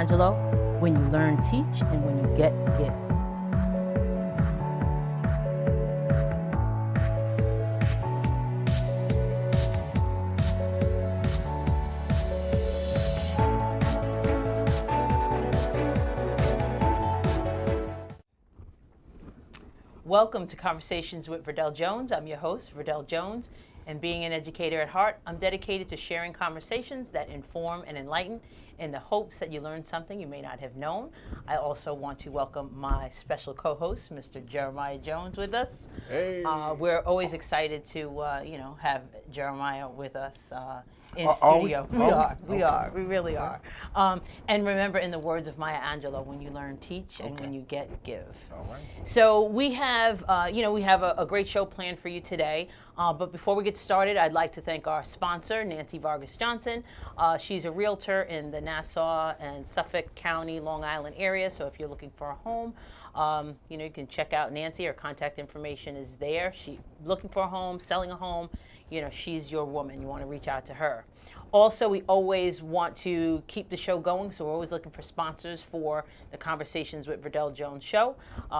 Angelou. When you learn, teach, and when you get, give. Welcome to Conversations with Verdel Jones. I'm your host, Verdel Jones, and being an educator at heart, I'm dedicated to sharing conversations that inform and enlighten in the hopes that you learn something you may not have known. I also want to welcome my special co-host, Mr. Jeremiah Jones, with us. Hey. We're always excited to, have Jeremiah with us in studio. We really are. And remember, in the words of Maya Angelou, when you learn, teach, and when you get, give. All right. So we have, a great show planned for you today. But before we get started, I'd like to thank our sponsor, Nancy Vargas Johnson. She's a realtor in the Nassau and Suffolk County, Long Island area. So if you're looking for a home, you can check out Nancy. Her contact information is there. She looking for a home, selling a home. She's your woman. You want to reach out to her. Also, we always want to keep the show going, so we're always looking for sponsors for the Conversations with Verdel Jones show.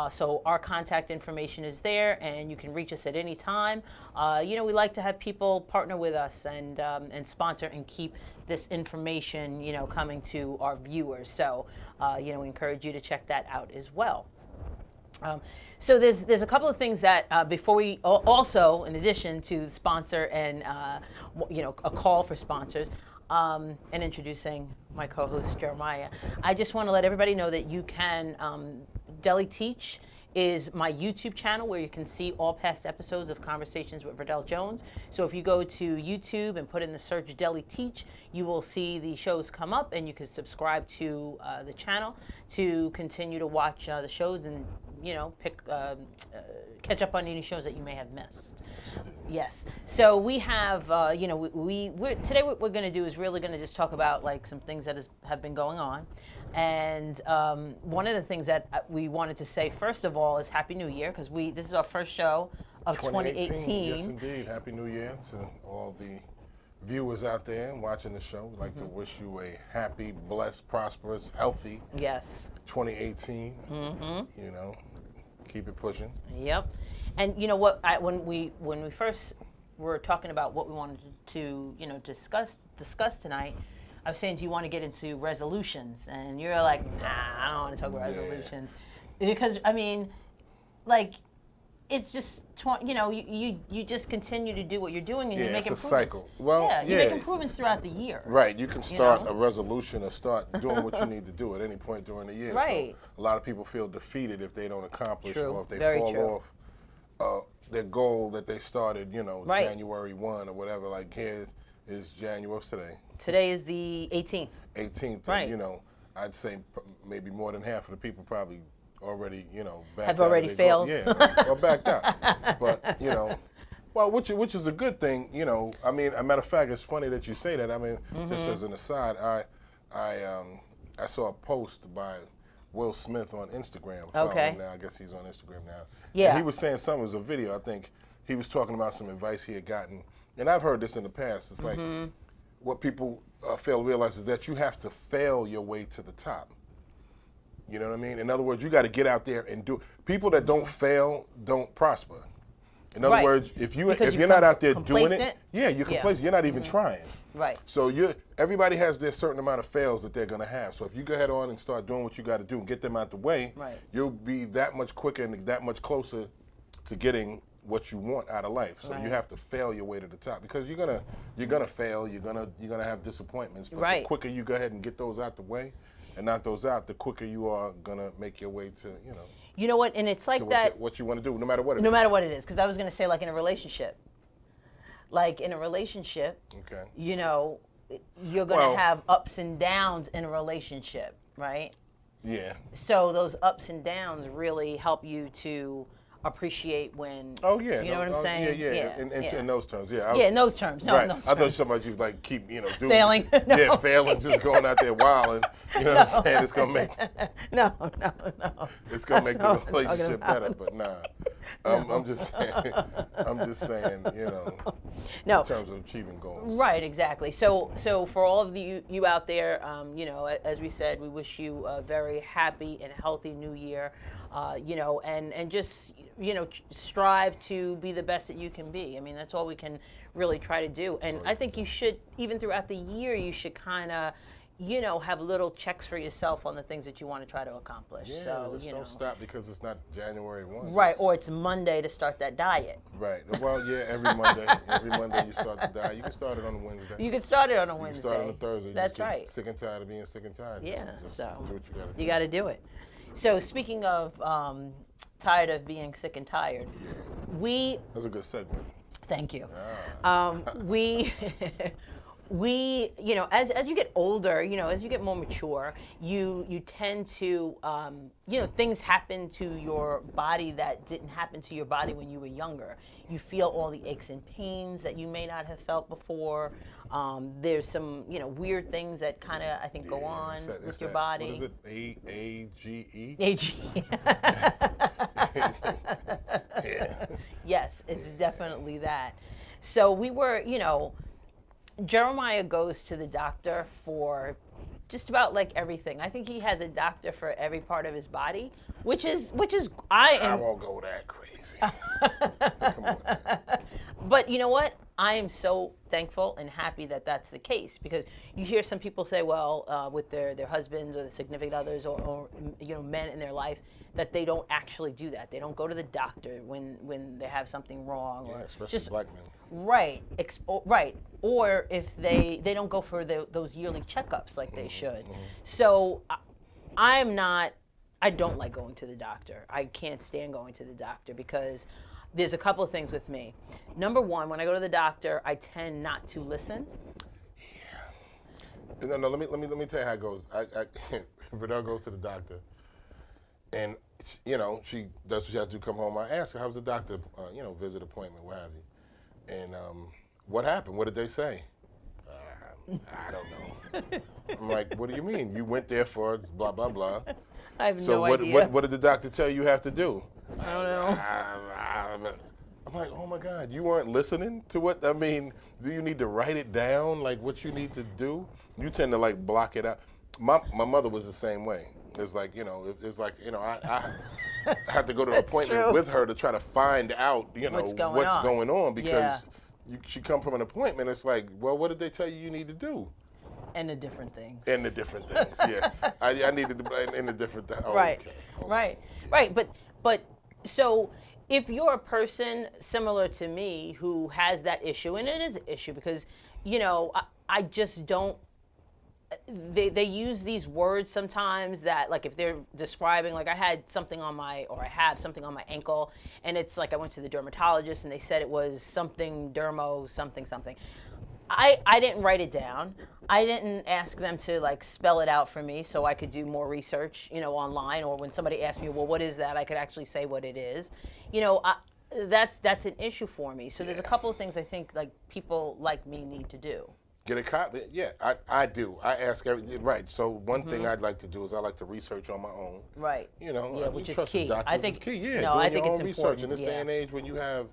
So our contact information is there, and you can reach us at any time. We like to have people partner with us and sponsor and keep this information, coming to our viewers. So, we encourage you to check that out as well. So there's a couple of things that before we also, in addition to the sponsor and a call for sponsors and introducing my co-host Jeremiah, I just want to let everybody know that you can Deli Teach is my YouTube channel where you can see all past episodes of Conversations with Verdel Jones. So if you go to YouTube and put in the search Deli Teach, you will see the shows come up, and you can subscribe to the channel to continue to watch the shows and catch up on any shows that you may have missed. Yes. So we have, today what we're going to do is really going to just talk about like some things that have been going on. And one of the things that we wanted to say, first of all, is Happy New Year, because this is our first show of 2018. Yes, indeed. Happy New Year to all the viewers out there watching the show. We'd like to wish you a happy, blessed, prosperous, healthy 2018. Keep it pushing. Yep. And you know what? When we first were talking about what we wanted to discuss tonight, I was saying, do you want to get into resolutions? And you're like, nah, I don't want to talk about resolutions, because it's just you just continue to do what you're doing, and you make improvements. It's a cycle. Well, you make improvements throughout the year. Right. You can start a resolution or start doing what you need to do at any point during the year. Right. So a lot of people feel defeated if they don't accomplish or if they Very fall true. off their goal that they started, January 1 or whatever. Like here is January. What's today? Today is the 18th. 18th. Right. And, I'd say maybe more than half of the people probably already, backed have out already failed. or backed out. But, well, which is a good thing, I mean, a matter of fact, it's funny that you say that. I mean, just as an aside, I saw a post by Will Smith on Instagram. Okay. Now, I guess he's on Instagram now. Yeah. And he was saying something, it was a video, I think he was talking about some advice he had gotten. And I've heard this in the past. It's like, what people fail to realize is that you have to fail your way to the top. You know what I mean? In other words, you got to get out there and do. People that don't fail don't prosper. In other words, if you're not out there doing it, you're complacent. You're not even trying. Right. So everybody has their certain amount of fails that they're going to have. So if you go ahead on and start doing what you got to do and get them out the way, you'll be that much quicker and that much closer to getting what you want out of life. So you have to fail your way to the top, because you're gonna fail. You're gonna have disappointments. But the quicker you go ahead and get those out the way and knock those out, the quicker you are gonna make your way to You know what? And it's like that. What you want to do, no matter what it is. No matter what it is, because I was gonna say, like in a relationship. Okay. You're gonna have ups and downs in a relationship, right? Yeah. So those ups and downs really help you to appreciate when. Oh yeah. You know what I'm saying? Yeah. In those terms, yeah. In those terms. No, right. in those terms. I thought somebody you like keep doing failing. No. Yeah, failing, just going out there wilding. You know what I'm saying? It's gonna make. No. It's gonna make the relationship better, but nah. I'm just saying. I'm just saying. No. In terms of achieving goals. Right, exactly. So for all of you out there, as we said, we wish you a very happy and healthy new year. And just strive to be the best that you can be. I mean, that's all we can really try to do. And I think you should, even throughout the year, you should kind of have little checks for yourself on the things that you want to try to accomplish. Yeah, so, just don't stop because it's not January 1. Right, or it's Monday to start that diet. Right. Well, yeah, every Monday you start the diet. You can start it on a Wednesday. You can start it on a Wednesday. You can start on a Thursday. That's right. Sick and tired of being sick and tired. Yeah, just so do what you got to do. You got to do it. So speaking of tired of being sick and tired, That's a good segue. Thank you. We, as you get older, as you get more mature, you tend to, things happen to your body that didn't happen to your body when you were younger. You feel all the aches and pains that you may not have felt before. There's some, weird things that kind of, I think, go on with your body. What is it? AGE? AGE. Yeah. Yes, it's definitely that. So we were, Jeremiah goes to the doctor for just about like everything. I think he has a doctor for every part of his body, which is I won't go that crazy. Come on. But you know what? I am so thankful and happy that that's the case, because you hear some people say, well, with their husbands or their significant others or men in their life, that they don't actually do that. They don't go to the doctor when they have something wrong, or especially just black men. Right, right. Or if they don't go for those yearly checkups like they should. So I don't like going to the doctor. I can't stand going to the doctor because there's a couple of things with me. Number one, when I go to the doctor, I tend not to listen. Yeah. No. Let me tell you how it goes. Verdel goes to the doctor, and she does what she has to do. Come home. I ask her, "How's the doctor? Visit appointment, what have you?" And what happened? What did they say? I don't know. I'm like, what do you mean? You went there for blah blah blah. I have no idea. So what did the doctor tell you have to do? I don't know. I'm like, oh my God, you weren't listening to what? I mean, do you need to write it down, like what you need to do? You tend to like block it out. My mother was the same way. It's like, I had to go to an appointment with her to try to find out, what's going on because she come from an appointment. It's like, well, what did they tell you need to do? And the different things. And the different things, yeah. I needed to, and the different things. Oh, right, okay. Right. But so if you're a person similar to me who has that issue, and it is an issue because, I just don't, they use these words sometimes that, like, if they're describing, like I have something on my ankle, and it's like I went to the dermatologist and they said it was something dermo something. I didn't write it down. I didn't ask them to like spell it out for me so I could do more research, online, or when somebody asked me, well, what is that? I could actually say what it is. That's an issue for me. So there's a couple of things I think like people like me need to do. Get a copy? Yeah, I do. I ask right. So one thing I'd like to do is I like to research on my own. Right. Which is key. I think it's key. Yeah, no, I think it's important. Research in this day and age when you have,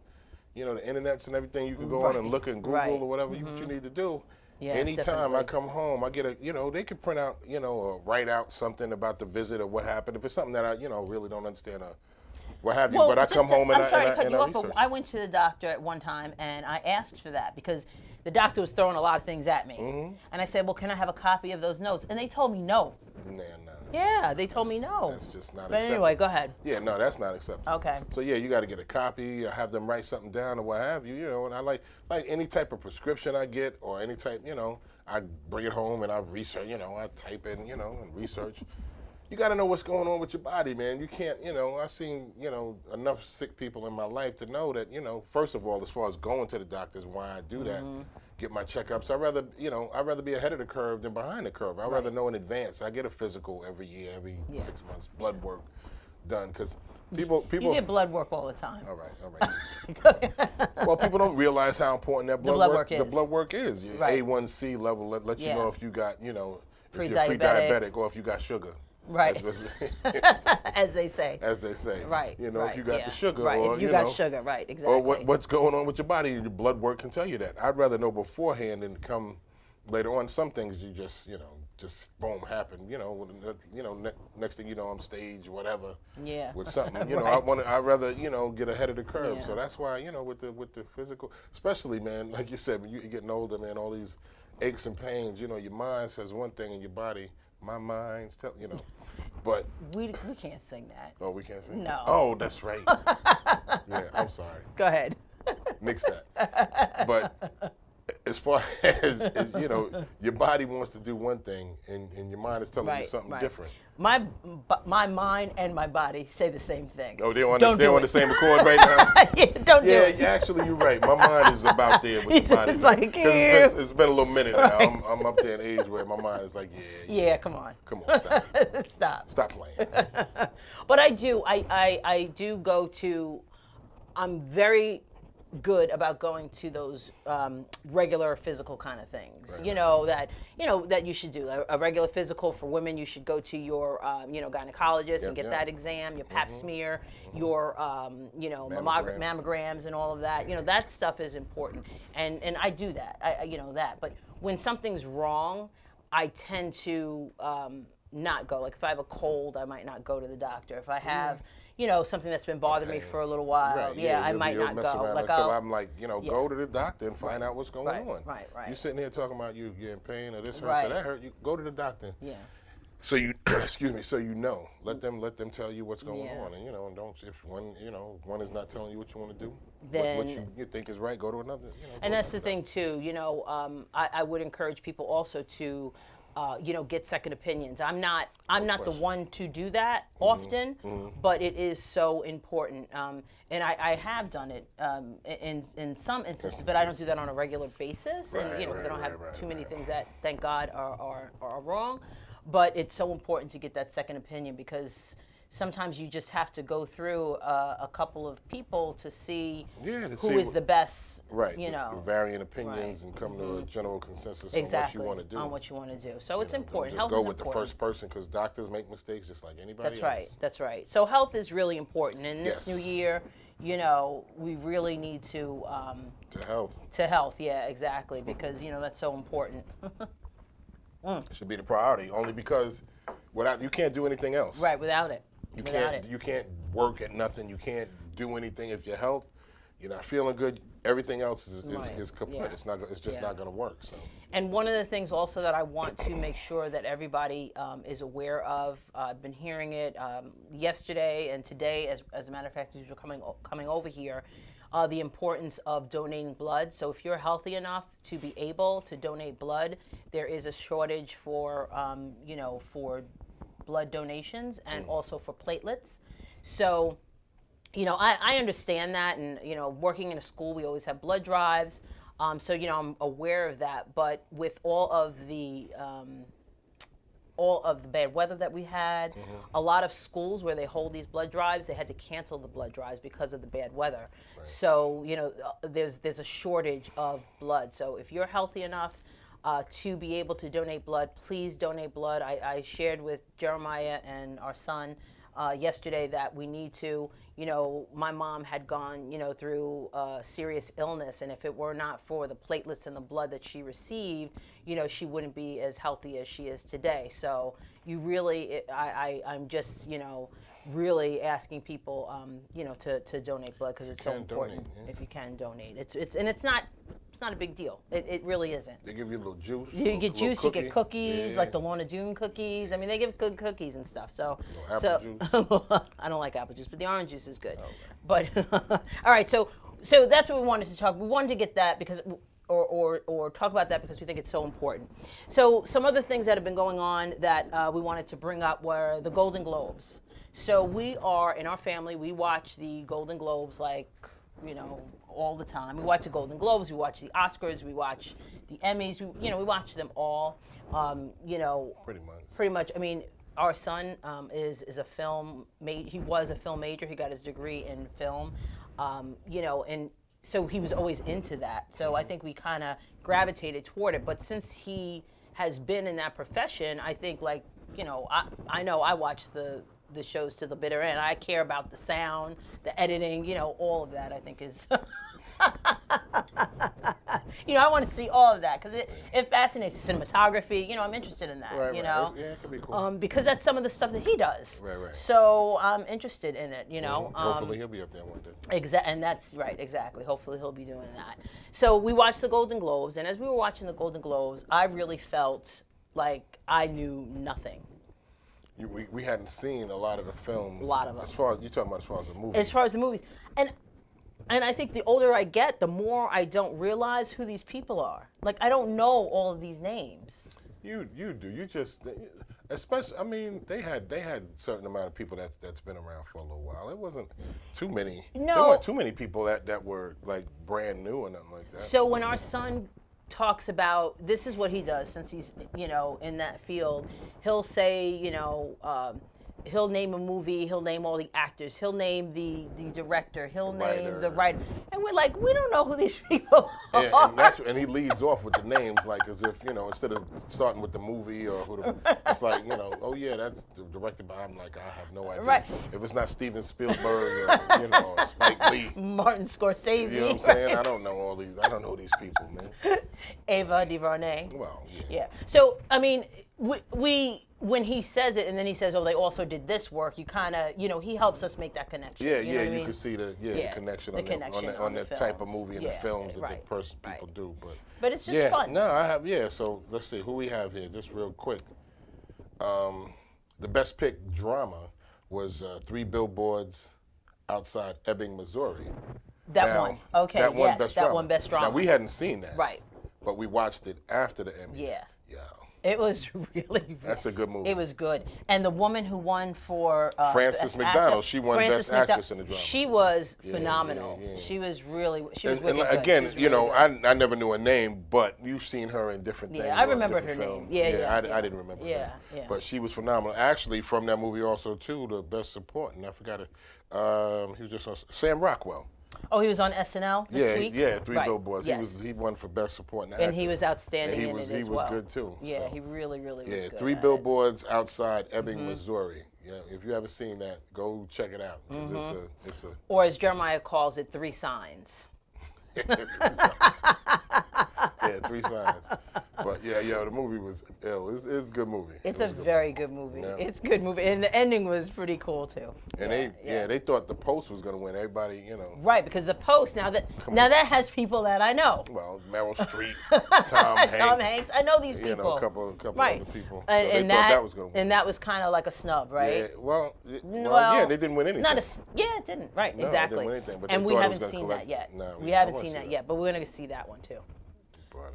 the internets and everything, you can go on and look in Google or whatever what you need to do. Yeah, anytime definitely. I come home, I get they could print out, or write out something about the visit or what happened. If it's something that I, really don't understand, what have you. But I come home and I research. I went to the doctor at one time and I asked for that because the doctor was throwing a lot of things at me. And I said, well, can I have a copy of those notes? And they told me no. No. Yeah, they told me no. That's just not acceptable. But anyway, go ahead. Yeah, no, that's not acceptable. Okay. So yeah, you got to get a copy, or have them write something down or what have you, and I like any type of prescription I get or any type, I bring it home and I research, I type in, and research. You got to know what's going on with your body, man. You can't, I've seen, enough sick people in my life to know that, first of all, as far as going to the doctors, why I do that, get my checkups. I'd rather be ahead of the curve than behind the curve. I'd rather know in advance. I get a physical every year, every 6 months, blood work done, because people. You get blood work all the time. All right. Well, people don't realize how important that blood work is. The blood work is. Your A1C level let you know if you got, if you're pre-diabetic or if you got sugar. Right. As they say. As they say. Right. You know, right, if you got yeah. the sugar, right. or if you got sugar, right, exactly. or what's going on with your body, your blood work can tell you that. I'd rather know beforehand than come later on. Some things you just, just boom, happen. Next thing you know, on stage, whatever. Yeah. With something, right. I'd rather, get ahead of the curve. Yeah. So that's why, with the physical, especially, man, like you said, when you're getting older, man, all these aches and pains, your mind says one thing and your body, my mind's but we can't sing that. oh, we can't sing. No. Oh, that's right. Yeah, I'm sorry. Go ahead. Nix that. But as far as your body wants to do one thing and your mind is telling you something different. My mind and my body say the same thing. Oh, they're on the same accord right now? Yeah, don't do it. Yeah, actually, you're right. My mind is about there with the body. It's like, it's been a little minute now. I'm up there in age where my mind is like, yeah, come on. Come on, stop it. Stop playing. But I do go to, I'm very good about going to those regular physical kind of things. Right. That you should do a regular physical for women. You should go to your gynecologist and get that exam, your Pap smear, your mammograms and all of that. That stuff is important, and I do that. That. But when something's wrong, I tend to not go. Like if I have a cold, I might not go to the doctor. If I have something that's been bothering me for a little while, right. I might not go. Like until I'm like, go to the doctor and find out what's going on. Right. You're sitting here talking about you getting pain or this hurts Right. or that hurt. You go to the doctor. Yeah. So you, excuse me. So let them tell you what's going on, and and don't if one is not telling you what you want to do, then what you think is right, go to another. And that's the thing too. I would encourage people also to. Get second opinions. I'm not the one to do that often, but it is so important. And I have done it in some instances, but I don't do that on a regular basis. And because I don't have too many things that, thank God, are wrong. But it's so important to get that second opinion because sometimes you just have to go through a couple of people to see who is the best. Right. Varying opinions and come to a general consensus on what you want to do. On what you want to do. So it's important. Just go with the first person because doctors make mistakes just like anybody else. That's right. So health is really important. And this new year, we really need to health. To health, yeah, exactly, because that's so important. It should be the priority, only because you can't do anything else. Right, without it. You can't work at nothing. You can't do anything if your health, you're not feeling good. Everything else is kaput. Yeah. It's just not going to work. So. And one of the things also that I want to make sure that everybody is aware of, I've been hearing it yesterday and today, as a matter of fact, as you're coming over here, the importance of donating blood. So if you're healthy enough to be able to donate blood, there is a shortage for for blood donations and also for platelets. So. I understand that, and working in a school, we always have blood drives, so I'm aware of that. But with all of the bad weather that we had, a lot of schools where they hold these blood drives, they had to cancel the blood drives because of the bad weather. Right. So there's a shortage of blood. So if you're healthy enough to be able to donate blood, please donate blood. I shared with Jeremiah and our son yesterday that we need to, my mom had gone, through serious illness, and if it were not for the platelets and the blood that she received, she wouldn't be as healthy as she is today. So you really, I'm just, really asking people, to donate blood because it's so important. If you can donate, it's not a big deal. It really isn't. They give you a little juice. You get juice. You get cookies, like the Lorna Doone cookies. I mean, they give good cookies and stuff. So, juice. I don't like apple juice, but the orange juice is good. Okay. But all right, so that's what we wanted to talk. We wanted to get that because. Or talk about that because we think it's so important. So some other things that have been going on that we wanted to bring up were the Golden Globes. So we are, in our family, we watch the Golden Globes all the time. We watch the Golden Globes, we watch the Oscars, we watch the Emmys, we watch them all. Pretty much. I mean, our son is a film he was a film major. He got his degree in film, and so he was always into that. So I think we kind of gravitated toward it. But since he has been in that profession, I think you know, I know I watch the shows to the bitter end. I care about the sound, the editing, you know, all of that. I think is. You know, I want to see all of that because it fascinates cinematography. You know, I'm interested in that. Right, you right. know, Yeah, it could be cool. because that's some of the stuff that he does. Right, right. So I'm interested in it. You know, hopefully he'll be up there one day. And that's right, exactly. Hopefully he'll be doing that. So we watched the Golden Globes, and as we were watching the Golden Globes, I really felt like I knew nothing. We hadn't seen a lot of the films. A lot of them. As far as you're talking about, as far as the movies. As far as the movies, and I think the older I get, the more I don't realize who these people are. Like, I don't know all of these names. You do. You just, especially. I mean, they had a certain amount of people that's been around for a little while. It wasn't too many. No. There weren't too many people that were like brand new or nothing like that. So when our son talks about, this is what he does since he's, you know, in that field, he'll say, you know, he'll name a movie, he'll name all the actors, he'll name the director, he'll name the writer. And we're like, we don't know who these people are. Yeah, and he leads off with the names like as if, you know, instead of starting with the movie or it's like, you know, oh yeah, that's directed by, I'm like, I have no idea. Right. If it's not Steven Spielberg or, you know, or Spike Lee. Martin Scorsese. You know what I'm saying? I don't know these people, man. Ava DuVernay. Well, yeah. Yeah. So, I mean, we when he says it and then he says, oh, they also did this work, you kind of, you know, he helps us make that connection. Yeah, you know you mean? can see the connection on the the type of films. movie and the films that people do. But it's just fun. No, I have, so let's see, who we have here, just real quick. The best pick drama was 3 Billboards Outside Ebbing, Missouri. That one. Okay, that one yes, best that drama. one best drama. Now, we hadn't seen that. Right. But we watched it after the Emmys. Yeah. Yeah. It was really. That's a good movie. It was good, and the woman who won for Frances McDormand, she won Best Actress in the Drama. She was phenomenal. Yeah. She was really. She was and wicked good. again, Was you really know, good. I never knew her name, but you've seen her in different things. I remembered her films. name. Yeah. I didn't remember her name. Yeah. But she was phenomenal. Actually, from that movie also too, the Best Supporting. I forgot it. He was just on Sam Rockwell. Oh, he was on SNL this week? Yeah, 3 Right. Billboards. Yes. He won for Best Supporting Actor. And he was outstanding and in it as well. He was good too. Yeah, so. he really was good. Yeah, at 3 it. Billboards Outside Ebbing, Missouri. Yeah, if you haven't seen that, go check it out. 'Cause it's a Or as Jeremiah calls it, 3 signs. Yeah, 3 signs. But yeah, the movie was ill. It's a good movie. It's a very good movie. Yeah. It's a good movie, and the ending was pretty cool too. And they thought The Post was going to win. Everybody, you know. Right, because The Post now that has people that I know. Well, Meryl Streep, Tom Hanks. Tom Hanks. I know these people. You know, a couple right. other people. And, so they thought that was going to win. And that was kind of like a snub, right? Yeah. Well, yeah, they didn't win anything. It didn't. Right, No, exactly. They didn't win anything, but and they we thought haven't it was seen gonna that yet. No, we haven't seen that yet, but we're going to see that one too. But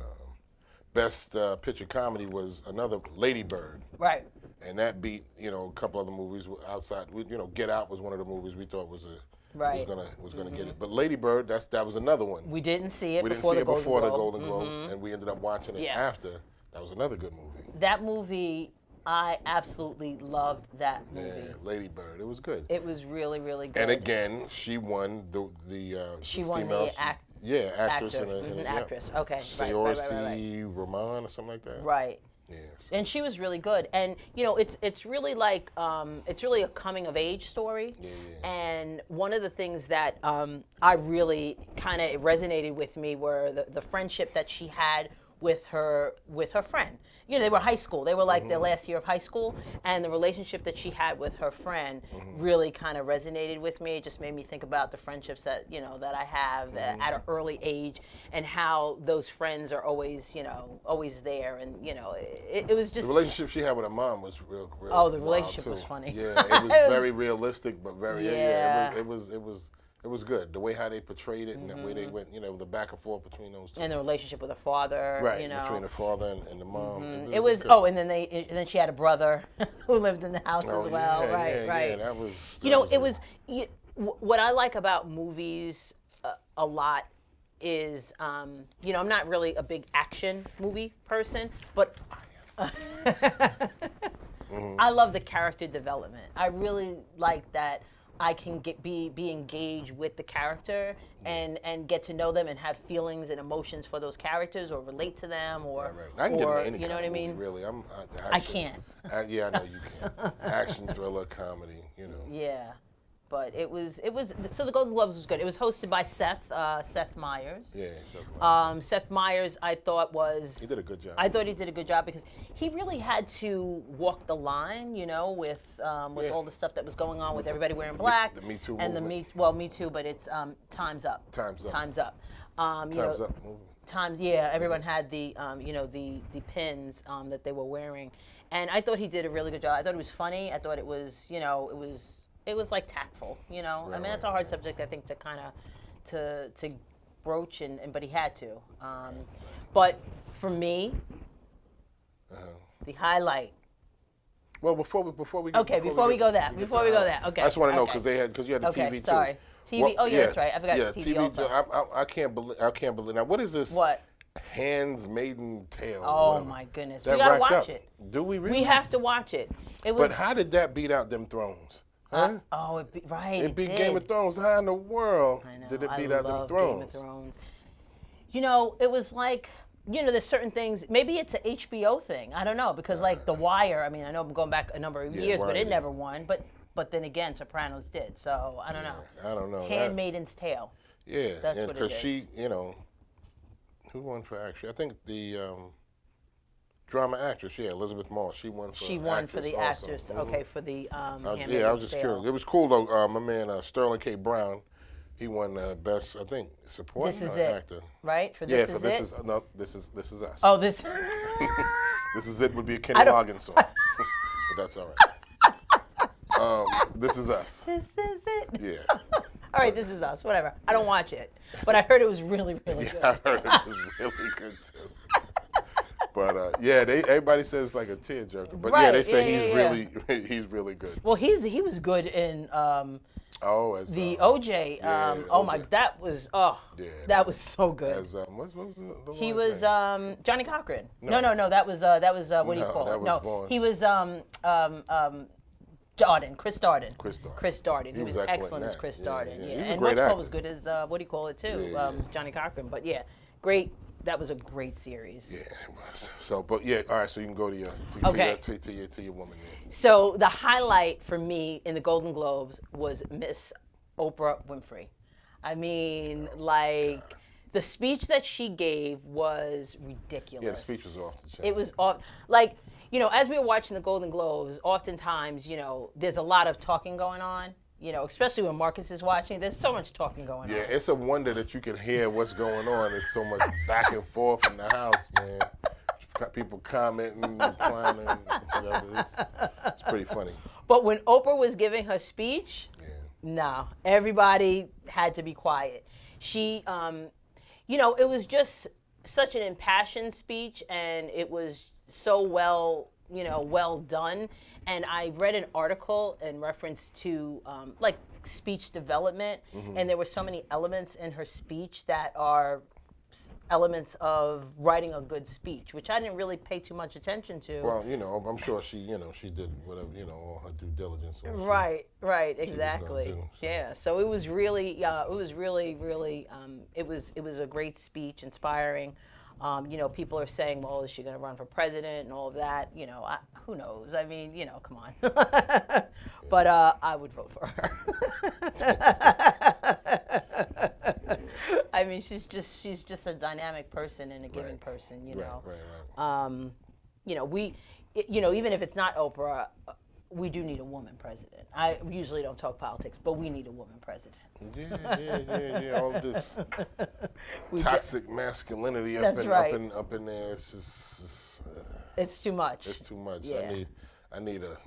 Best Picture Comedy was another Lady Bird. Right. And that beat, you know, a couple other movies outside. You know, Get Out was one of the movies we thought was gonna get it. But Lady Bird, that was another one. We didn't see it We before didn't see it before the Globe. Golden Globes, and we ended up watching it after. That was another good movie. That movie, I absolutely loved that movie. Yeah, Lady Bird. It was good. It was really, really good. And again, she won the she won female, the actress actor. and actress. Okay. Saoirse Ronan or something like that. Right. Yes. And she was really good. And you know, it's really like it's really a coming of age story. Yeah. And one of the things that I really kind of resonated with me were the friendship that she had with her friend. You know, they were high school. They were like their last year of high school, and the relationship that she had with her friend really kind of resonated with me. It just made me think about the friendships that that I have at an early age, and how those friends are always always there. And it was just the relationship she had with her mom was real. Oh, the relationship wild, was funny. Yeah, it was very realistic, but very It was good. The way how they portrayed it and the way they went, the back and forth between those two. And the relationship with her father, right? Between the father and the mom. It was good. And then she had a brother who lived in the house as well. Right. Yeah, that was. What I like about movies a lot is, I'm not really a big action movie person, but I love the character development. I really like that I can be engaged with the character and get to know them and have feelings and emotions for those characters or relate to them or I can get into any you know kind what I of movie, mean? really. I can't. Yeah, I know you can. Action, thriller, comedy, you know. Yeah. But it was so the Golden Globes was good. It was hosted by Seth Meyers. Yeah. Seth Meyers, I thought he did a good job. I thought he did a good job because he really had to walk the line, you know, with all the stuff that was going on with everybody wearing black. The Me Too and movement. Me Too, but it's Time's Up. Time's Up. Time's Up. Time's Up. Everyone had the the pins that they were wearing, and I thought he did a really good job. I thought it was funny. I thought it was it was like tactful, you know. I mean, that's a hard subject, I think, to kind of to broach, but he had to. But for me, the highlight. Well, before we go okay, before we go that, okay. I just want to know because you had the TV too. Sorry, TV. Well, oh yeah, that's right. I forgot it's TV also. I can't believe. Now, what is this? What? Hand's Maiden Tale. Oh my goodness, we gotta watch it. Do we really? We have to watch it. It was. But how did that beat out them Thrones? Huh? It beat Game of Thrones. How in the world did it beat out them Thrones? Game of Thrones. You know, it was like, you know, there's certain things. Maybe it's an HBO thing. I don't know because like The Wire. I mean, I know I'm going back a number of years, but it never won. But then again, Sopranos did. So I don't know. I don't know. Handmaiden's Tale. Yeah, that's what it is. Because she, you know, who won for actress? I think the drama actress, Elizabeth Moss. She won for the actress. Okay, for the I was just curious. It was cool though. My man Sterling K. Brown, he won best, I think, supporting actor. Right? For This is Us. Oh, this. This Is It would be a Kenny Loggins song, but that's all right. This Is Us. This is it. Yeah. All right, This Is Us. Whatever. I don't watch it, but I heard it was really, really good. I heard it was really good too. But everybody says it's like a tearjerker. But they say he's really good. Well, he was good in the OJ. OJ. That was that was so good. As what was the he was Johnny Cochran. No, that was what do you call it? No, he was Darden, Chris Darden. Chris Darden. He was excellent as Chris Darden. Yeah. He's and a great actor. was good as what do you call it too? Johnny Cochran. But great. That was a great series. Yeah, it was. So, but all right. So you can go to your woman. There. So the highlight for me in the Golden Globes was Miss Oprah Winfrey. I mean, the speech that she gave was ridiculous. Yeah, the speech was off the chain. It was off. Like, you know, as we were watching the Golden Globes, oftentimes, you know, there's a lot of talking going on. You know, especially when Marcus is watching, there's so much talking going on. Yeah, it's a wonder that you can hear what's going on. There's so much back and forth in the house, man. People commenting, replying, whatever. It's pretty funny. But when Oprah was giving her speech, no, everybody had to be quiet. She, you know, it was just such an impassioned speech, and it was so well done. And I read an article in reference to like speech development, and there were so many elements in her speech that are elements of writing a good speech, which I didn't really pay too much attention to. Well, you know, I'm sure she did whatever, all her due diligence. Right, exactly. Yeah, so it was really, it was a great speech, inspiring. You know, people are saying, well, is she going to run for president and all of that? You know, who knows? I mean, you know, come on. But I would vote for her. I mean, she's just a dynamic person and a giving person, you know. Right. You know, even if it's not Oprah, we do need a woman president. I usually don't talk politics, but we need a woman president. Yeah. All this toxic masculinity up in there. It's just. It's too much. It's too much. Yeah. I need a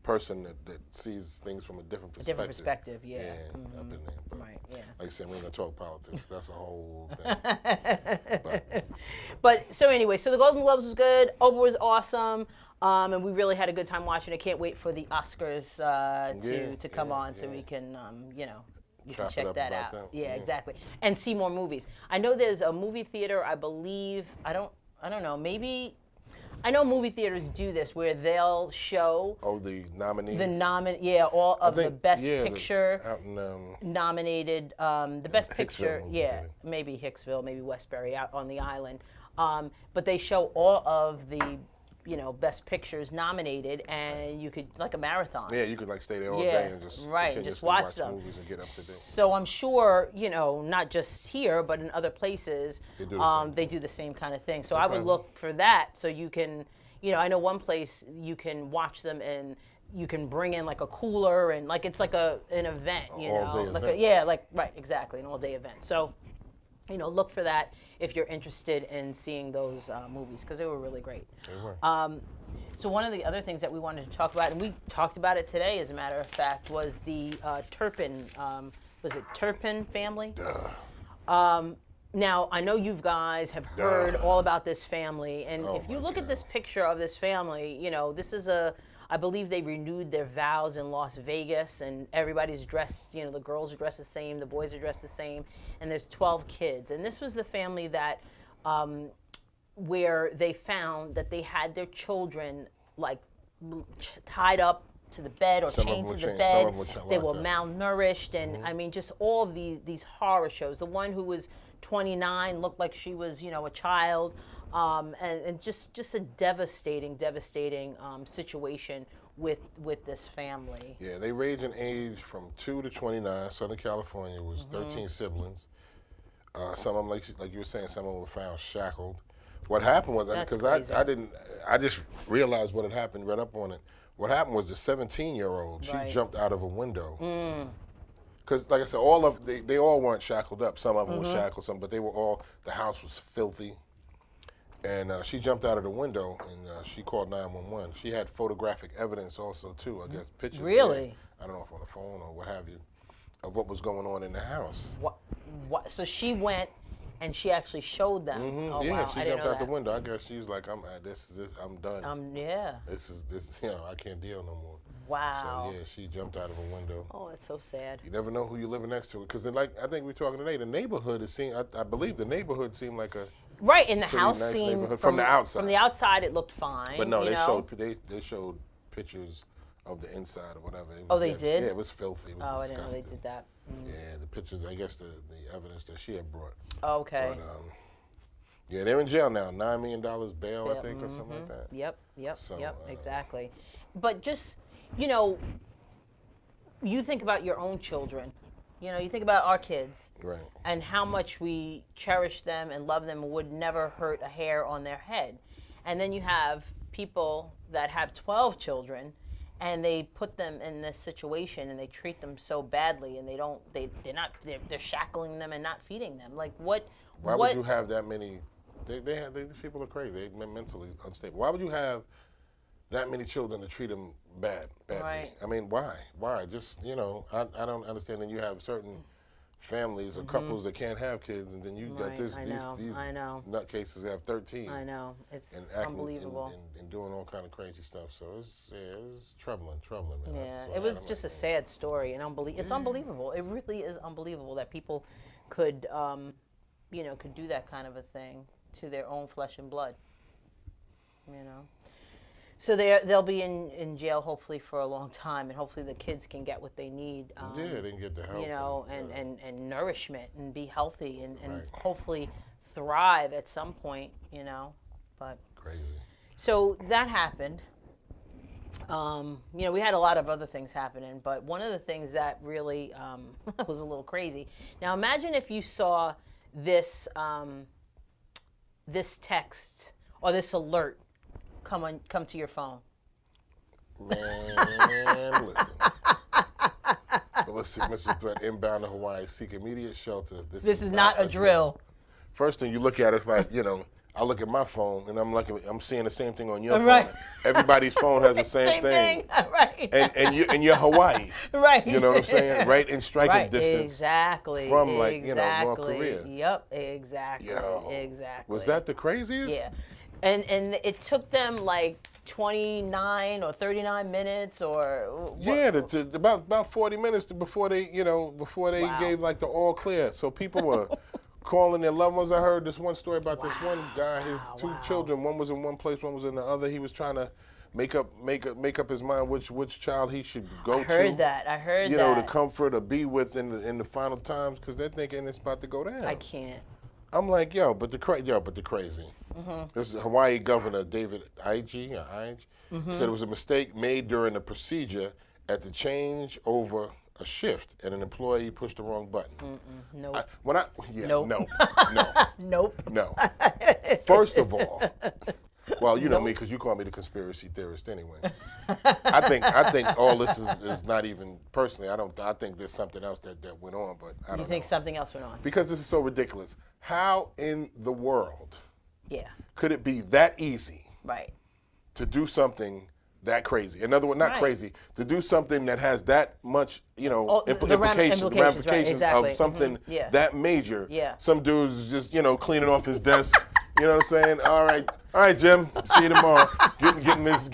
person that sees things from a different perspective. A different perspective, yeah. Up in there. But right, yeah. Like I said, we're going to talk politics. That's a whole thing. But so anyway, so the Golden Globes was good. Oprah was awesome. And we really had a good time watching. I can't wait for the Oscars to come on so we can, you can check that out. Yeah, exactly. And see more movies. I know there's a movie theater, I believe, I don't know, maybe, I know movie theaters do this where they'll show the nominees. All of the Best Picture out in, nominated, the Best Picture, maybe Hicksville, maybe Westbury out on the island. But they show all of the Best Pictures nominated, and you could, like a marathon. Yeah, you could like stay there all day and just watch them. Movies and get up to date. So I'm sure, not just here, but in other places, they do the same kind of thing. So I would look for that, so you can, I know one place you can watch them and you can bring in like a cooler and like it's like an event, right, exactly, an all-day event. So, look for that if you're interested in seeing those movies, because they were really great. They were. So one of the other things that we wanted to talk about, and we talked about it today, as a matter of fact, was the Turpin. Was it Turpin family? Now, I know you guys have heard all about this family, and if you look at this picture of this family, this is I believe they renewed their vows in Las Vegas, and everybody's dressed, the girls are dressed the same, the boys are dressed the same, and there's 12 kids. And this was the family that, where they found that they had their children, like, tied up to the bed or chained to the bed. They were malnourished, and I mean, just all of these horror shows. The one who was 29 looked like she was, a child. And just a devastating situation with this family. Yeah, they range in age from 2 to 29. Southern California was 13 siblings. Some of them, like you were saying, some of them were found shackled. What happened was, because I just realized what had happened, read up on it. What happened was the 17-year-old, she jumped out of a window. Because, like I said, they all weren't shackled up. Some of them were shackled, but they were all, the house was filthy. And she jumped out of the window, and she called 911. She had photographic evidence also, too, I guess, pictures. Really? I don't know if on the phone or what have you, of what was going on in the house. What? So she went, and she actually showed them. Oh, yeah, wow. she jumped out the window. I guess she was like, I'm done. Yeah. This, I can't deal no more. Wow. So, yeah, she jumped out of a window. Oh, that's so sad. You never know who you're living next to. Because, like, I think we were talking today, the neighborhood I believe the neighborhood seemed like a right, in the house nice scene from the outside. From the outside, it looked fine. But no, they showed pictures of the inside or whatever. They did? Yeah, it was filthy. It was disgusting. I didn't know they did that. Yeah, the pictures. I guess the evidence that she had brought. Okay. But, yeah, they're in jail now. $9 million bail, I think, or something like that. Yep. So, Exactly. But just you think about your own children. You think about our kids, right? And how much we cherish them and love them and would never hurt a hair on their head. And then you have people that have 12 children, and they put them in this situation and they treat them so badly, and they're shackling them and not feeding them. Like what? Why would you have that many? These people are crazy. They're mentally unstable. Why would you have that many children to treat them badly? Right. I mean, why? Just, I don't understand. And you have certain families or couples that can't have kids, and then you got these nutcases that have 13. I know. It's unbelievable. And doing all kind of crazy stuff. So it's troubling, man. Yeah, it was just a sad story, and it's unbelievable. It really is unbelievable that people could, could do that kind of a thing to their own flesh and blood. So they'll be in jail hopefully for a long time, and hopefully the kids can get what they need. They can get the help. And nourishment and be healthy and right. hopefully thrive at some point. But crazy. So that happened. We had a lot of other things happening, but one of the things that really was a little crazy. Now imagine if you saw this this text or this alert come to your phone. Man, listen. Ballistic missile threat inbound to Hawaii. Seek immediate shelter. This is not a drill. First thing you look at is like, I look at my phone and I'm seeing the same thing on your phone. Everybody's phone has the same thing. Right. And you're Hawaii. Right. You know what I'm saying? Right in striking distance. Exactly. From North Korea. Yep, exactly. Exactly. Was that the craziest? Yeah. And it took them like 29 or 39 minutes or about 40 minutes before they gave like the all clear. So people were calling their loved ones. I heard this one story about this one guy. His two children. One was in one place, one was in the other. He was trying to make up his mind which child he should go to. I heard that. You know, to comfort or be with in the final times, because they're thinking it's about to go down. I can't. I'm like, but the crazy. This is Hawaii Governor David Ige said it was a mistake made during the procedure at the change over a shift, and an employee pushed the wrong button. Nope. No. Nope. No. First of all, well, you know me, because you call me the conspiracy theorist anyway. I think all this is not even personally. I think there's something else that went on, but I don't know. You think something else went on? Because this is so ridiculous. How in the world could it be that easy to do something that crazy? In other words, not crazy, to do something that has that much, implications, ramifications of something that major. Some dude's just, cleaning off his desk. You know what I'm saying? All right, Jim. See you tomorrow. Getting his,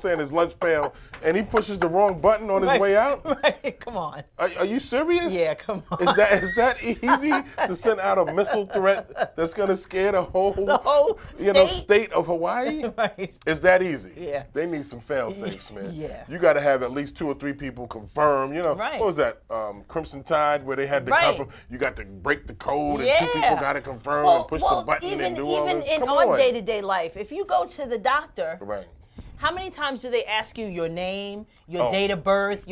his lunch pail, and he pushes the wrong button on his way out. Right. Come on. Are you serious? Yeah. Come on. Is that easy to send out a missile threat that's gonna scare the whole state of Hawaii? Right. Is that easy? Yeah. They need some fail safes, man. Yeah. You got to have at least 2 or 3 people confirm. Right. What was that? Crimson Tide, where they had to confirm. You got to break the code, and 2 people got to confirm and push the button and do all this. Even in our day-to-day life, if you go to the doctor, right. How many times do they ask you your name, your date of birth,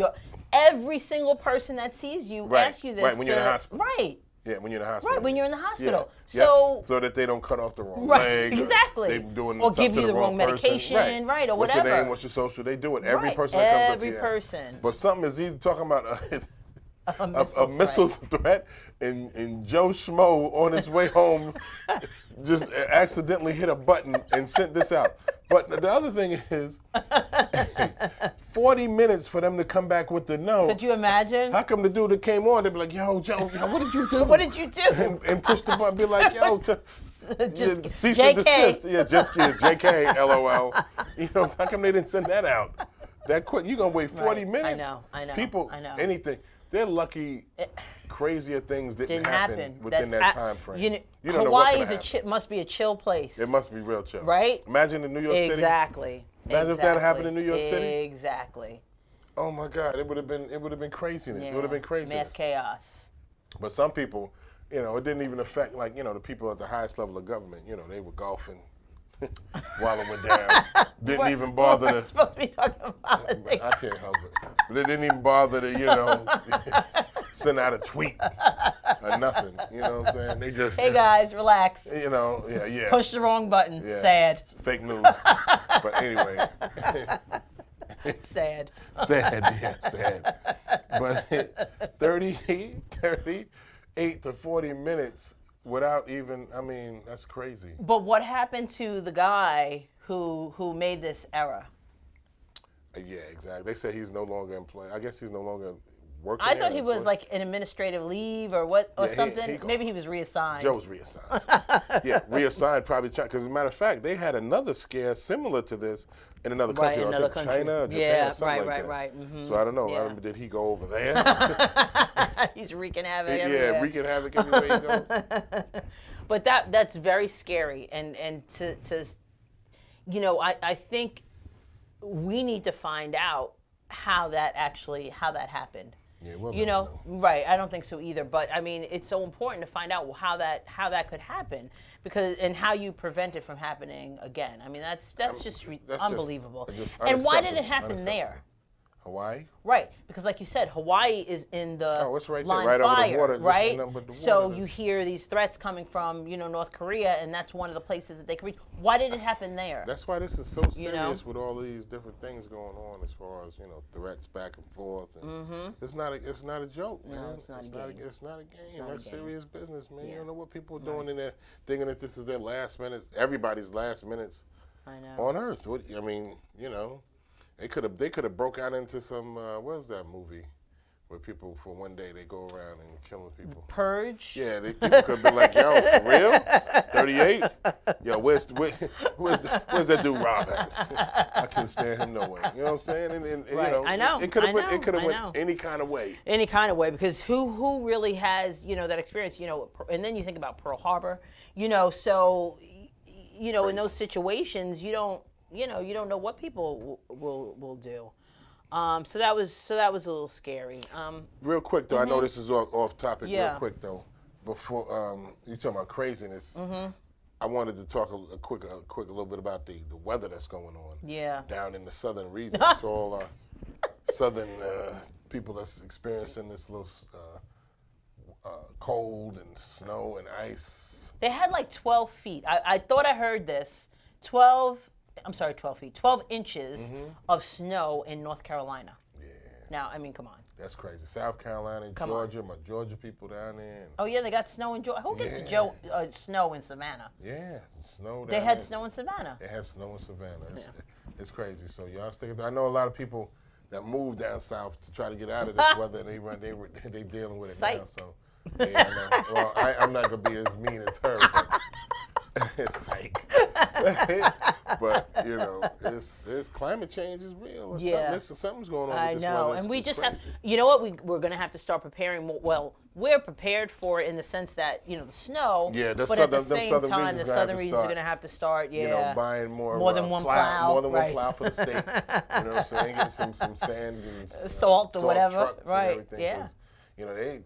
every single person that sees you asks you this. Right, when you're in the hospital. Right. Yeah, when you're in the hospital. Right, when you're in the hospital. Yeah. So that they don't cut off the wrong leg. Exactly. Or give you the wrong medication, or whatever. What's your name, what's your social? They do it. Every person that comes up to you. Every person. But something is easy talking about a missile threat, and Joe Schmo on his way home just accidentally hit a button and sent this out. But the other thing is, 40 minutes for them to come back with the no. Could you imagine? How come the dude that came on, they'd be like, yo, Joe, what did you do? What did you do? And push the button, be like, yo, cease and desist. Yeah, JK, LOL. How come they didn't send that out that quick? You're going to wait 40 minutes? I know. People, anything. They're lucky crazier things didn't happen within that time frame. Hawaii must be a chill place. It must be real chill. Right? Imagine in New York City. Exactly. Imagine if that happened in New York City. Exactly. Oh my God, it would have been craziness. Yeah. It would have been craziness. Mass chaos. But some people, it didn't even affect the people at the highest level of government. They were golfing while it went down. Didn't even bother to. Supposed to be talking about politics. I can't help it. But they didn't even bother to, send out a tweet or nothing. You know what I'm saying? They just. Hey guys, relax. Yeah. Push the wrong button. Yeah. Sad. Fake news. But anyway. Sad. Sad. But 38 to 40 minutes without even, that's crazy. But what happened to the guy who made this error? Yeah, exactly. They said he's no longer employed. I guess he's no longer working. I thought he was like an administrative leave or something. Maybe he was reassigned. Joe was reassigned. Reassigned probably, because as a matter of fact, they had another scare similar to this in another country. Right, another country. China, Japan, something like that. Right. Mm-hmm. So I don't know. Yeah. Did he go over there? He's wreaking havoc everywhere. Yeah, wreaking havoc everywhere he goes. But that's very scary, and to I think we need to find out how that happened. Yeah, we'll right. I don't think so either. But it's so important to find out how that could happen, and how you prevent it from happening again. That's just unbelievable. And why did it happen there? Hawaii? Right, because like you said, Hawaii is in the it's right line there, right fire, over the water, right? So water. You hear these threats coming from, North Korea, and that's one of the places that they could reach. Why did it happen there? That's why this is so serious with all these different things going on as far as, threats back and forth. And it's not a joke, man. No, it's not a game. It's not a game. That's serious business, man. Yeah. You don't know what people are doing in there, thinking that this is their last minutes, everybody's last minutes on Earth. They could have broke out into some what was that movie where people for one day they go around and killing people. Purge. Yeah, people could be like, yo, for real? 38? Yo, where's that dude Rob at? I couldn't stand him no way. You know what I'm saying? And Right. you know, I know. It could have I went know. any kind of way. Any kind of way, because who really has, you know, that experience, you know, and then you think about Pearl Harbor, you know, so, you know, in those situations, you don't know what people will do. So that was a little scary. Real quick though, I know this is off topic. Yeah. Real quick though, before you talking about craziness, I wanted to talk a quick little bit about the weather that's going on. Yeah. Down in the southern region, to all our southern people that's experiencing this little cold and snow and ice. They had like 12 feet. I thought I heard this. 12 feet. 12 inches of snow in North Carolina. Yeah. Now, I mean, come on. That's crazy. South Carolina, Georgia, my Georgia people down there. Oh yeah, they got snow in Georgia. Who gets snow in Savannah? Yeah, snow down They had there. snow in Savannah. They had snow in Savannah. It's crazy. So y'all stick. I know a lot of people that move down south to try to get out of this weather, and they dealing with it Psych. now. So yeah, I know. Well, I'm not gonna be as mean as her, but psych. But you know, it's climate change is real. Yeah. Something's going on. I with this know, weather. and we It's just crazy. have. You know what? We're going to have to start preparing more. Well, we're prepared for it in the sense that, you know, the snow. Yeah, but at the same southern time, regions the southern regions are going to have to start. Yeah. You know, buying more than one plow. more than right. one plow for the state. You know what I'm saying? Getting some sand and Salt or whatever. trucks Right. and everything. Yeah. 'Cause, you know, they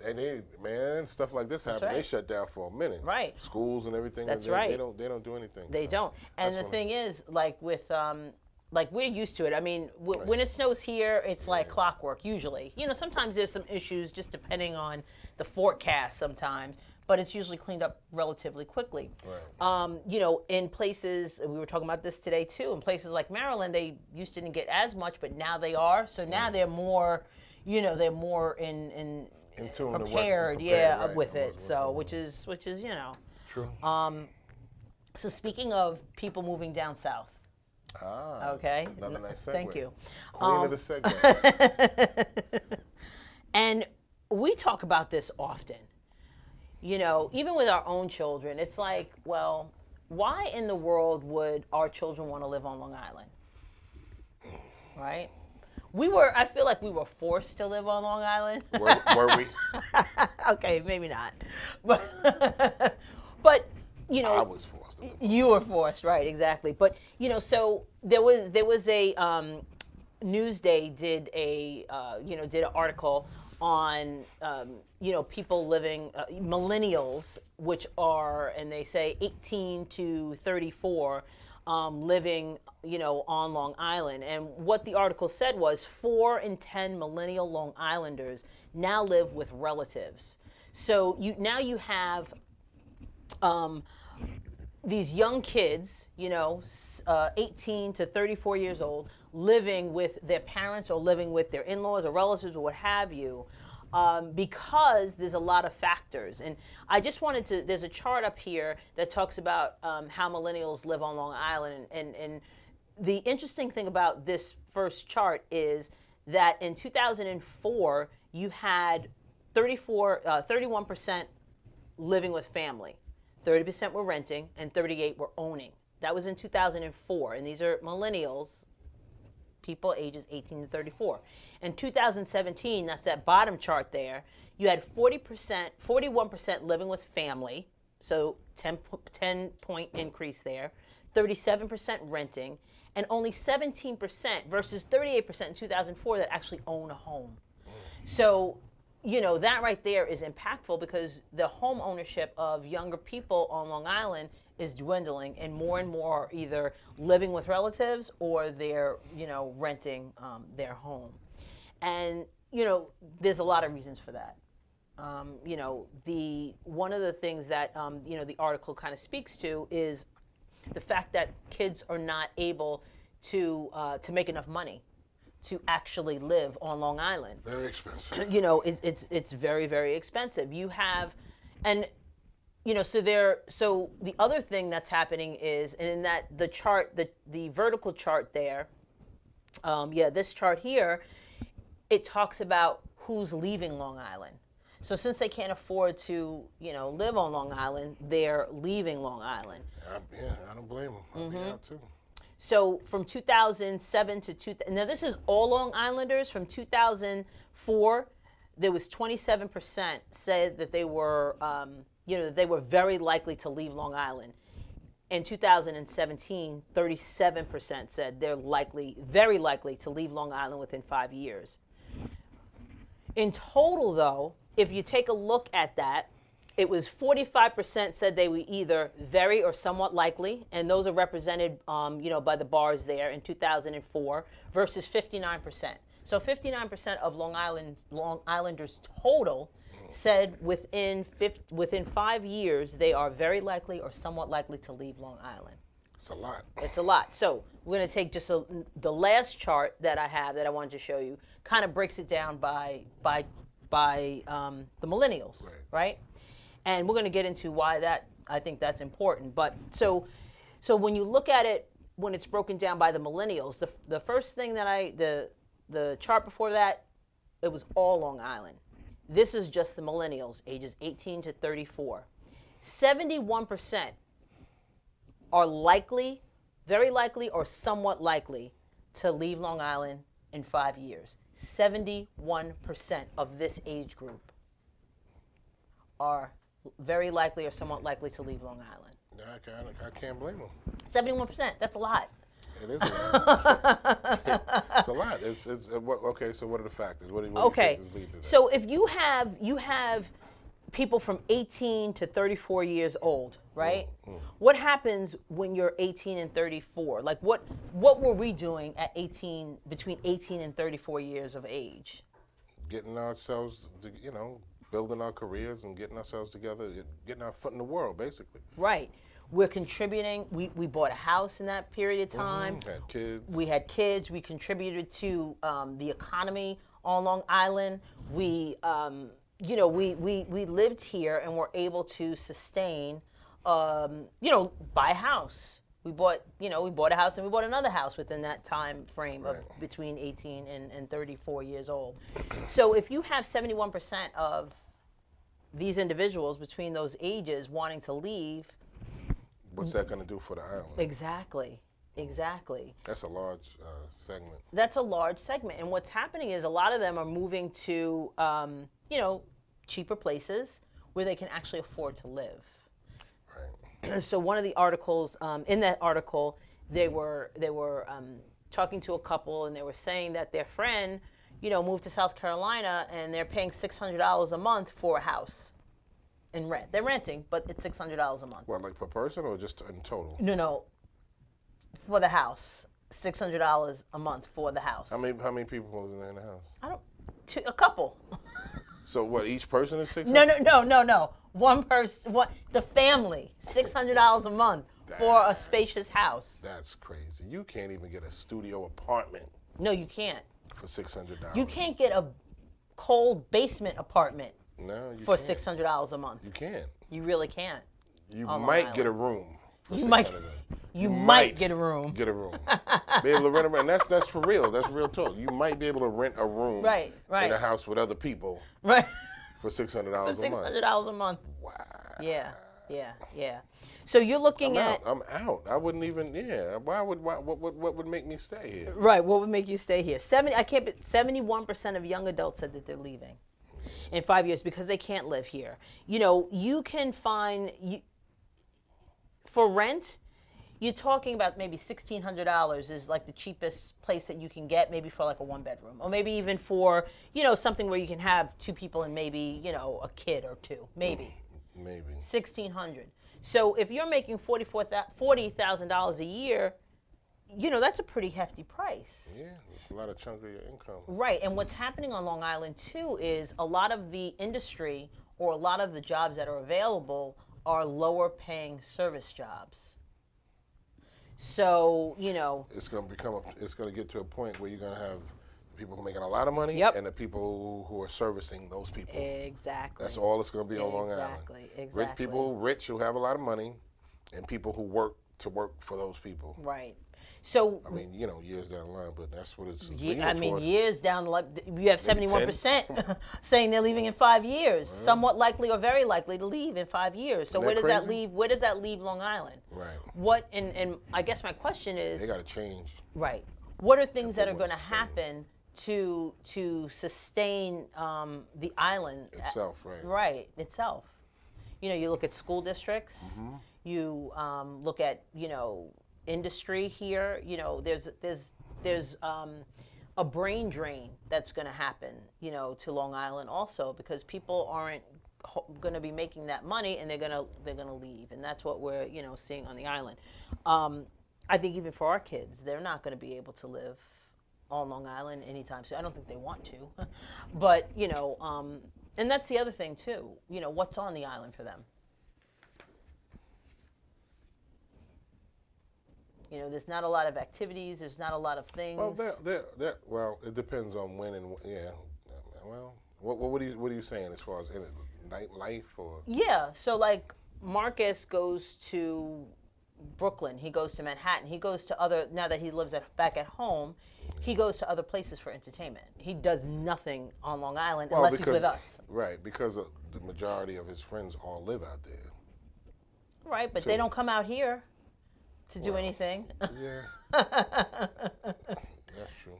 man, stuff like this happen. right. They shut down for a minute. Right. Schools and everything. That's they, right. They don't do anything. They so don't. And the that's funny. thing is, like with like we're used to it. I mean, when it snows here, it's like clockwork usually. You know, sometimes there's some issues just depending on the forecast sometimes, but it's usually cleaned up relatively quickly. Right. You know, in places, we were talking about this today too, in places like Maryland, they used to didn't get as much, but now they are. So now they're more, you know, they're more in tune to what- prepared, right. with it. So which is, you know. True. So speaking of people moving down south. Okay. Another nice segue. Thank you. Queen of the segue. And we talk about this often. You know, even with our own children, it's like, well, why in the world would our children want to live on Long Island? Right? I feel like we were forced to live on Long Island. Were we? Okay, maybe not. But you know, I was forced to live. You were forced, right? Exactly. But you know, so there was a Newsday did an article on you know, people living millennials, which are, and they say 18 to 34, living, you know, on Long Island. And what the article said was 4 in 10 millennial Long Islanders now live with relatives. So you have these young kids, you know, 18 to 34 years old, living with their parents or living with their in-laws or relatives or what have you, because there's a lot of factors. And I just wanted to, there's a chart up here that talks about how millennials live on Long Island. And the interesting thing about this first chart is that in 2004, you had 31% living with family. 30% were renting, and 38% were owning. That was in 2004, and these are millennials, people ages 18 to 34. In 2017, that's that bottom chart there, you had 41% living with family, so 10-point increase there, 37% renting, and only 17% versus 38% in 2004 that actually own a home. So, you know, that right there is impactful because the home ownership of younger people on Long Island is dwindling, and more are either living with relatives or they're, you know, renting their home. And, you know, there's a lot of reasons for that. You know, one of the things that, you know, the article kind of speaks to is the fact that kids are not able to make enough money to actually live on Long Island. Very expensive. You know, it's very, very expensive. You have, and you know, so the other thing that's happening is, and in that the chart, the vertical chart there, this chart here, it talks about who's leaving Long Island. So since they can't afford to, live on Long Island, they're leaving Long Island. I don't blame them. I'll be out too. So from 2007 to now this is all Long Islanders. From 2004, there was 27% said that they were, that they were very likely to leave Long Island. In 2017, 37% said they're very likely to leave Long Island within 5 years. In total, though, if you take a look at that, it was 45% said they were either very or somewhat likely, and those are represented, by the bars there in 2004, versus 59%. So 59% of Long Islanders total said within 5 years they are very likely or somewhat likely to leave Long Island. It's a lot. It's a lot. So we're going to take just the last chart that I have that I wanted to show you. Kind of breaks it down by the millennials, right? And we're going to get into why I think that's important. But so when you look at it, when it's broken down by the millennials, the first thing that the chart before that, it was all Long Island. This is just the millennials, ages 18 to 34. 71% are likely, very likely, or somewhat likely to leave Long Island in 5 years. 71% of this age group are very likely or somewhat likely to leave Long Island. I can't blame them. 71%, that's a lot. It is a lot. It's a lot. Okay, so what are the factors? What do you think is leading to that? So if you have people from 18 to 34 years old, right? What happens when you're 18 and 34? Like what were we doing at between 18 and 34 years of age? Getting ourselves, building our careers and getting ourselves together, getting our foot in the world, basically. Right. We're contributing. We bought a house in that period of time. Had kids. We had kids. We contributed to the economy on Long Island. We lived here and were able to sustain, buy a house. We bought a house and we bought another house within that time frame of between 18 and 34 years old. So if you have 71% of these individuals between those ages wanting to leave, what's that going to do for the island? Exactly. That's a large segment. That's a large segment. And what's happening is a lot of them are moving to, cheaper places where they can actually afford to live. Right. So one of the articles, in that article, they were talking to a couple and they were saying that their friend, moved to South Carolina and they're paying $600 a month for a house in rent. They're renting, but it's $600 a month. What, like per person or just in total? No. For the house, $600 a month for the house. How many people was in the house? A couple. So what? Each person is $600? No. One person. The family, $600 a month for a spacious house. That's crazy. You can't even get a studio apartment. No, you can't. For $600. You can't get a cold basement apartment. No, you for can't. $600 a month. You can't. You really can't. You might get a room. You might get a room. Be able to rent a room. And that's for real. That's real talk. You might be able to rent a room right. in a house with other people. Right. For $600 a month. $600 a month. Wow. Yeah. So you're looking at. I'm out. I wouldn't even. Yeah. What would make me stay here? Right. What would make you stay here? 71% of young adults said that they're leaving in 5 years because they can't live here. You can find for rent. You're talking about maybe $1,600 is like the cheapest place that you can get, maybe for like a 1-bedroom, or maybe even for something where you can have 2 people and maybe a kid or 2, maybe. Maybe. $1,600. So if you're making $40,000 a year, that's a pretty hefty price. Yeah, it's a lot of chunk of your income. Right, and what's happening on Long Island too is a lot of the industry or a lot of the jobs that are available are lower paying service jobs. So, it's going to get to a point where you're going to have people who are making a lot of money and the people who are servicing those people. Exactly. That's all it's going to be on Long Island. Exactly. Rich people, who have a lot of money, and people who work to work for those people. Right. So I mean, years down the line, but that's what it's. I mean, years down the line, you have 71% saying they're leaving in 5 years. Right. Somewhat likely or very likely to leave in 5 years. So where does that leave? Where does that leave Long Island? Right. What? And I guess my question is. They got to change. Right. What are things that are going to happen to sustain the island itself? Right. Right itself. You look at school districts. Mm-hmm. You look at industry here. There's a brain drain that's going to happen to Long Island also, because people aren't going to be making that money, and they're going to leave, and that's what we're seeing on the island. I think even for our kids, they're not going to be able to live on Long Island anytime soon. I don't think they want to, but and that's the other thing too. What's on the island for them? There's not a lot of activities. There's not a lot of things. Well, well, it depends on when and yeah. Well, what are you saying as far as nightlife or? Yeah. So like Marcus goes to Brooklyn. He goes to Manhattan. He goes to other. Now that he lives back at home, he goes to other places for entertainment. He does nothing on Long Island unless he's with us. Right, because the majority of his friends all live out there. Right, but they don't come out here to do anything. Yeah. That's true.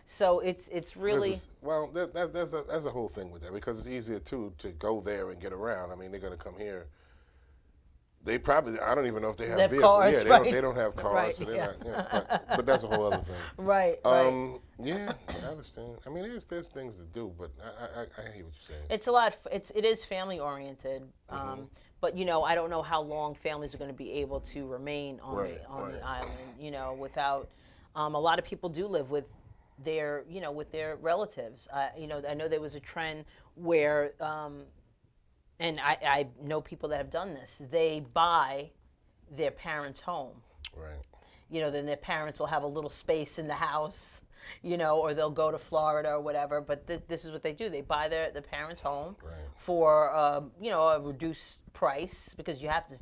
So it's really that's a whole thing with that, because it's easier to go there and get around. I mean, they're gonna come here. They probably, I don't even know if they have vehicles. Cars, yeah, they don't have cars, right, so they're not. But that's a whole other thing. Right. Yeah, I understand. I mean, there's things to do, but I hear what you're saying. It's a lot. It is family oriented. But I don't know how long families are going to be able to remain on the island. Without a lot of people do live with their relatives. I know there was a trend where. And I know people that have done this. They buy their parents' home. Right. Then their parents will have a little space in the house, or they'll go to Florida or whatever. But this is what they do. They buy the parents' home for a reduced price, because they have to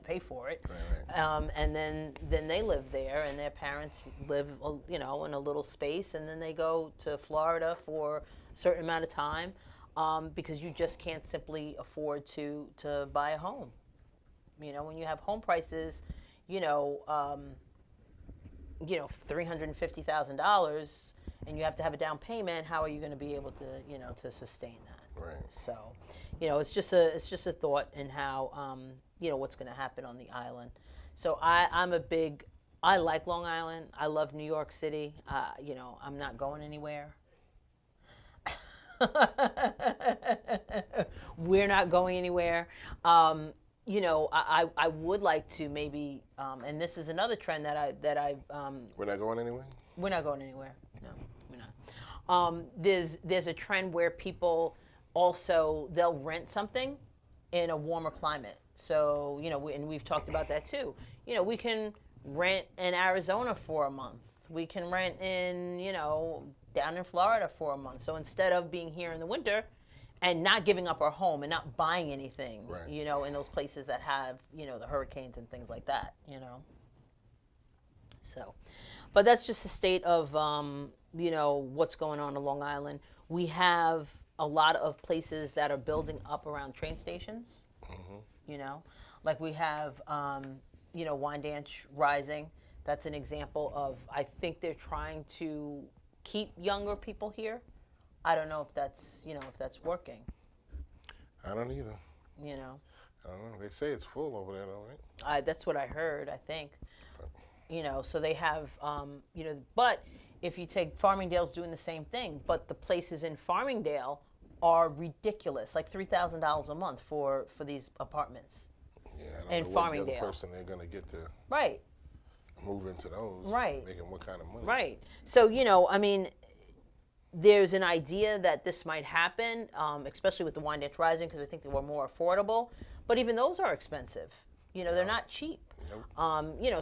pay for it. Right. And then they live there, and their parents live in a little space, and then they go to Florida for a certain amount of time. Because you just can't simply afford to buy a home. When you have home prices, $350,000, and you have to have a down payment, how are you going to be able to, to sustain that? Right. So, it's just a thought in how, what's going to happen on the island. So I like Long Island. I love New York City. I'm not going anywhere. We're not going anywhere. I would like to maybe, and this is another trend that I. We're not going anywhere? We're not going anywhere. No, we're not. There's a trend where people also, they'll rent something in a warmer climate. So, and we've talked about that too. We can rent in Arizona for a month. We can rent in, down in Florida for a month. So instead of being here in the winter and not giving up our home and not buying anything, in those places that have, the hurricanes and things like that, So, but that's just the state of, what's going on Long Island. We have a lot of places that are building up around train stations, like we have, Wyandanch Rising. That's an example of, I think they're trying to keep younger people here. I don't know if that's, if that's working. I don't either. I don't know. They say it's full over there, though, right? That's what I heard, I think. So they have, but if you take Farmingdale's doing the same thing, but the places in Farmingdale are ridiculous, like $3,000 a month for these apartments. Yeah, I don't know what the other person they're going to get to. Right. Move into those, making what kind of money? Right. So, there's an idea that this might happen, especially with the Wyandanch Rising, because I think they were more affordable. But even those are expensive. They're not cheap. Nope.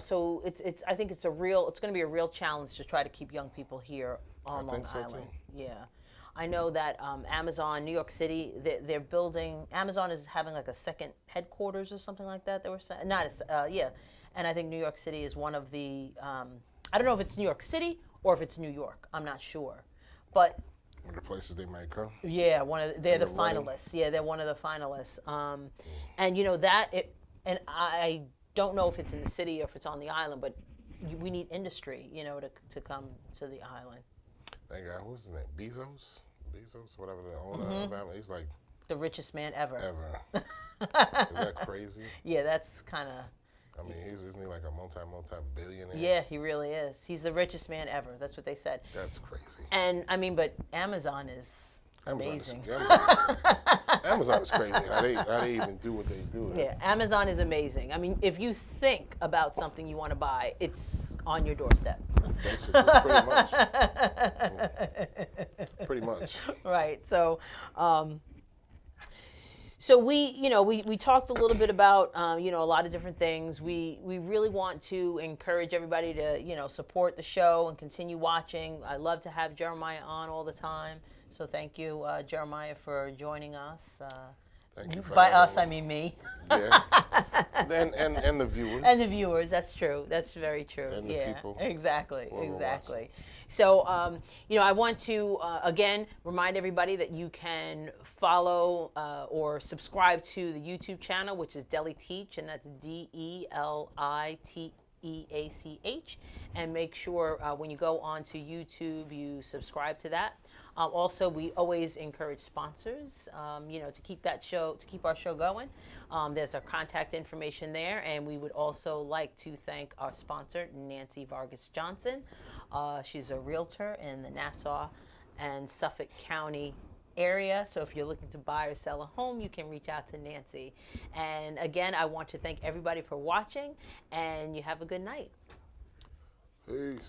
So I think it's going to be a real challenge to try to keep young people here on Long Island. So too. Yeah. I know that Amazon, New York City, they're building. Amazon is having like a second headquarters or something like that. They were saying, not yeah, and I think New York City is one of the. I don't know if it's New York City or if it's New York. I'm not sure, but one of the places they might come. yeah, they're the finalists. Yeah, they're one of the finalists. And you know that and I don't know if it's in the city or if it's on the island, but we need industry, you know, to come to the island. That guy, who's his name? Bezos, whatever the owner of Amazon. He's like the richest man ever. Is that crazy? Yeah, that's kind of. I mean, isn't he like a multi-billionaire? Yeah, he really is. He's the richest man ever. That's what they said. That's crazy. And I mean, but Amazon is amazing. Amazon is crazy. How they even do what they do. Yeah, Amazon is amazing. I mean, if you think about something you want to buy, it's on your doorstep. Basically, pretty much. Pretty much. Right. So. So we talked a little bit about a lot of different things. We really want to encourage everybody to support the show and continue watching. I love to have Jeremiah on all the time. So thank you, Jeremiah, for joining us. Thank you. By us, I mean me. Yeah. and the viewers. And the viewers. That's true. That's very true. And the people. Exactly. Exactly. So, I want to, again, remind everybody that you can follow or subscribe to the YouTube channel, which is Deli Teach, and that's DELITEACH. And make sure when you go onto YouTube, you subscribe to that. Also, we always encourage sponsors, to keep our show going. There's our contact information there, and we would also like to thank our sponsor, Nancy Vargas Johnson. She's a realtor in the Nassau and Suffolk County area. So if you're looking to buy or sell a home, you can reach out to Nancy. And again, I want to thank everybody for watching, and you have a good night. Peace.